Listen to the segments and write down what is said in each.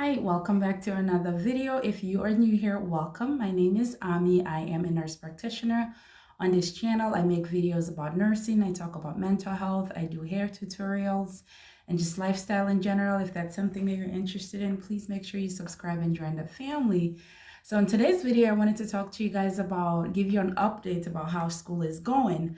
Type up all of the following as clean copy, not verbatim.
Hi, welcome back to another video. If you are new here, welcome. My name is Ami. I am a nurse practitioner. On this channel, I make videos about nursing. I talk about mental health. I do hair tutorials and just lifestyle in general. If that's something that you're interested in, please make sure you subscribe and join the family. So in today's video, I wanted to talk to you guys about, give you an update about how school is going.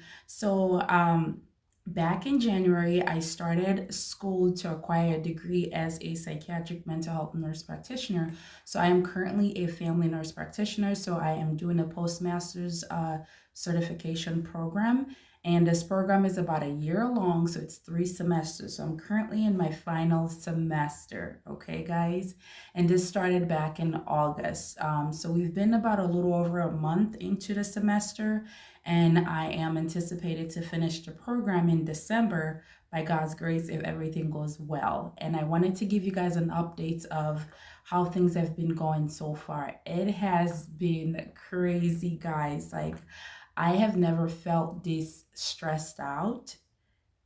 Back in January, I started school to acquire a degree as a psychiatric mental health nurse practitioner. So I am currently a family nurse practitioner. So I am doing a postmaster's certification program. And this program is about a year long, so it's 3 semesters. So I'm currently in my final semester, okay, guys? And this started back in August. So we've been about a little over a month into the semester, and I am anticipated to finish the program in December by God's grace if everything goes well. And I wanted to give you guys an update of how things have been going so far. It has been crazy, guys. Like, I have never felt this stressed out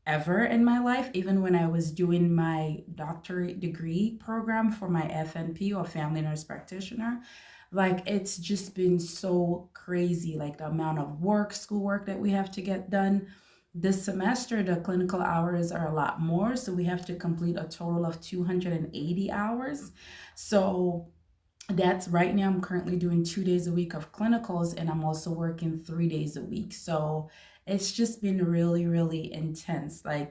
ever in my life, even when I was doing my doctorate degree program for my FNP or family nurse practitioner. Like, it's just been so crazy, like the amount of schoolwork that we have to get done. This semester, the clinical hours are a lot more, so we have to complete a total of 280 hours. So that's right now I'm currently doing 2 days a week of clinicals, and I'm also working 3 days a week. So it's just been really, really intense. I'm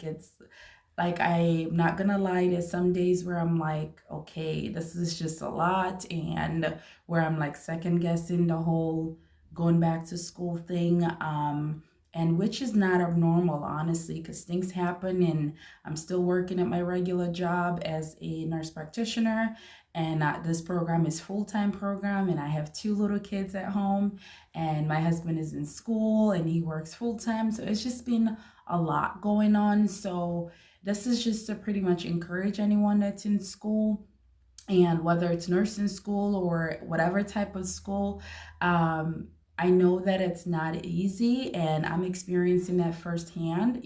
not gonna lie, there's some days where I'm like, okay, this is just a lot, and where I'm like second guessing the whole going back to school thing. And which is not abnormal, honestly, because things happen, and I'm still working at my regular job as a nurse practitioner. And this program is full-time program, and I have 2 little kids at home, and my husband is in school and he works full-time. So it's just been a lot going on. So this is just to pretty much encourage anyone that's in school, and whether it's nursing school or whatever type of school. I know that it's not easy, and I'm experiencing that firsthand,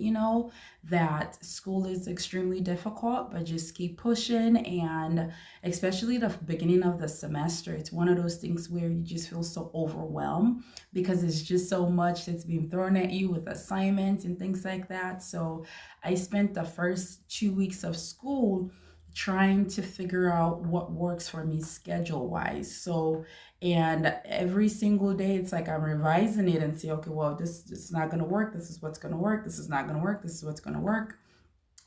that school is extremely difficult, but just keep pushing. And especially the beginning of the semester, it's one of those things where you just feel so overwhelmed because it's just so much that's being thrown at you with assignments and things like that. So I spent the first 2 weeks of school trying to figure out what works for me schedule wise. So, and every single day it's like I'm revising it and say, okay, well, this is not going to work. This is what's going to work. This is not going to work. This is what's going to work.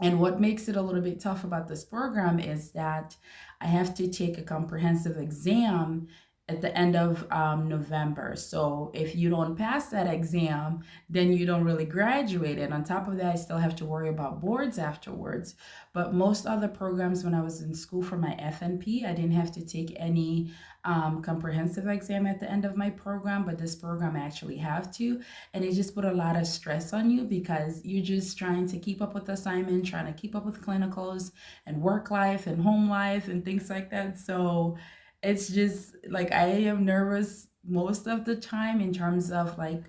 And what makes it a little bit tough about this program is that I have to take a comprehensive exam at the end of November. So if you don't pass that exam, then you don't really graduate. And on top of that, I still have to worry about boards afterwards. But most other programs, when I was in school for my FNP, I didn't have to take any comprehensive exam at the end of my program, but this program I actually have to. And it just put a lot of stress on you because you're just trying to keep up with assignment, trying to keep up with clinicals and work life and home life and things like that. So it's just like I am nervous most of the time in terms of like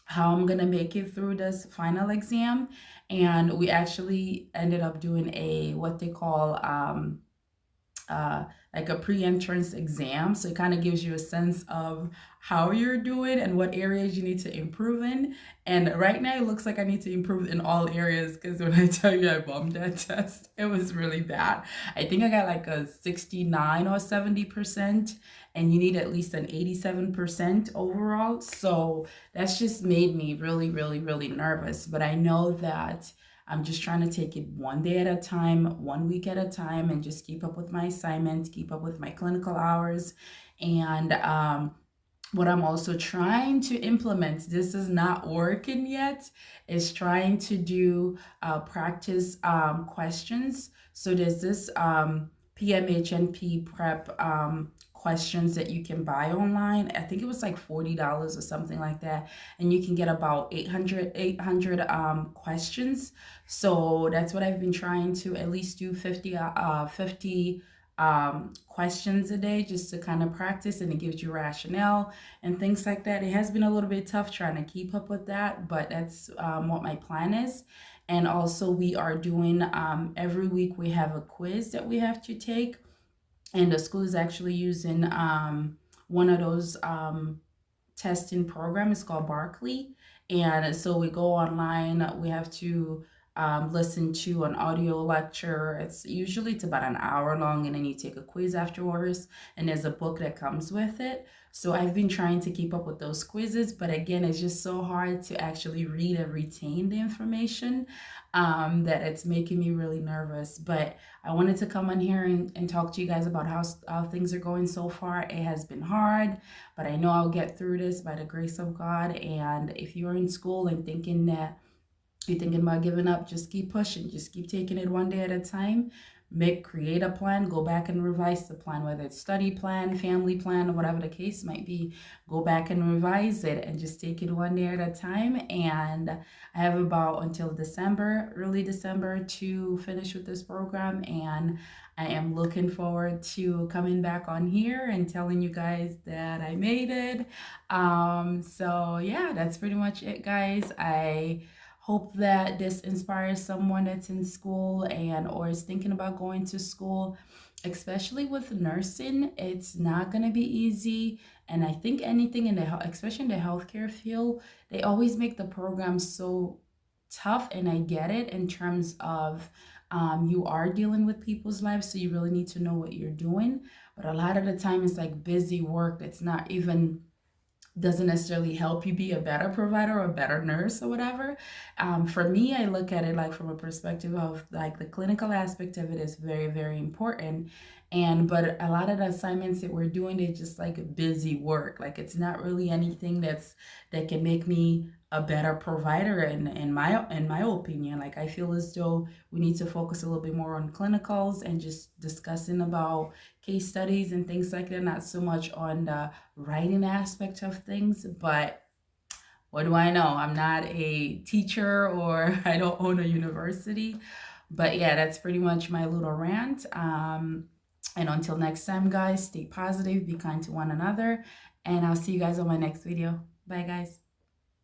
how I'm gonna make it through this final exam. And we actually ended up doing a what they call like a pre-entrance exam. So it kind of gives you a sense of how you're doing and what areas you need to improve in. And right now it looks like I need to improve in all areas, because when I tell you I bombed that test, it was really bad. I think I got like a 69 or 70%, and you need at least an 87% overall. So that's just made me really, really, really nervous. But I know that I'm just trying to take it one day at a time, 1 week at a time, and just keep up with my assignments, keep up with my clinical hours. And what I'm also trying to implement, this is not working yet, is trying to do practice questions. So there's this PMHNP prep questions that you can buy online. I think it was like $40 or something like that, and you can get about 800 questions. So that's what I've been trying to at least do 50 questions a day, just to kind of practice, and it gives you rationale and things like that. It has been a little bit tough trying to keep up with that, but that's what my plan is. And also we are doing every week we have a quiz that we have to take. and the school is actually using one of those testing program. It's called Barkley. And so we go online, we have to listen to an audio lecture. It's about an hour long, and then you take a quiz afterwards, and there's a book that comes with it. So I've been trying to keep up with those quizzes, but again, it's just so hard to actually read and retain the information that it's making me really nervous. But I wanted to come on here and talk to you guys about how things are going so far. It has been hard, but I know I'll get through this by the grace of God. And if you're in school and thinking that you're thinking about giving up, just keep pushing, just keep taking it one day at a time. Create a plan, go back and revise the plan, whether it's study plan, family plan, or whatever the case might be. Go back and revise it and just take it one day at a time. And I have about until December, early December, to finish with this program. And I am looking forward to coming back on here and telling you guys that I made it. So yeah, that's pretty much it, guys. I hope that this inspires someone that's in school and or is thinking about going to school, especially with nursing. It's not going to be easy, and I think anything in the especially in the healthcare field, they always make the program so tough. And I get it in terms of you are dealing with people's lives, so you really need to know what you're doing. But a lot of the time it's like busy work that's not even doesn't necessarily help you be a better provider or a better nurse or whatever. For me, I look at it like from a perspective of like the clinical aspect of it is very, very important. And but a lot of the assignments that we're doing is just like busy work. Like it's not really anything that can make me a better provider in my opinion. Like I feel as though we need to focus a little bit more on clinicals and just discussing about case studies and things like that, not so much on the writing aspect of things. But what do I know? I'm not a teacher or I don't own a university. But yeah, that's pretty much my little rant. And until next time, guys, stay positive, be kind to one another, and I'll see you guys on my next video. Bye, guys.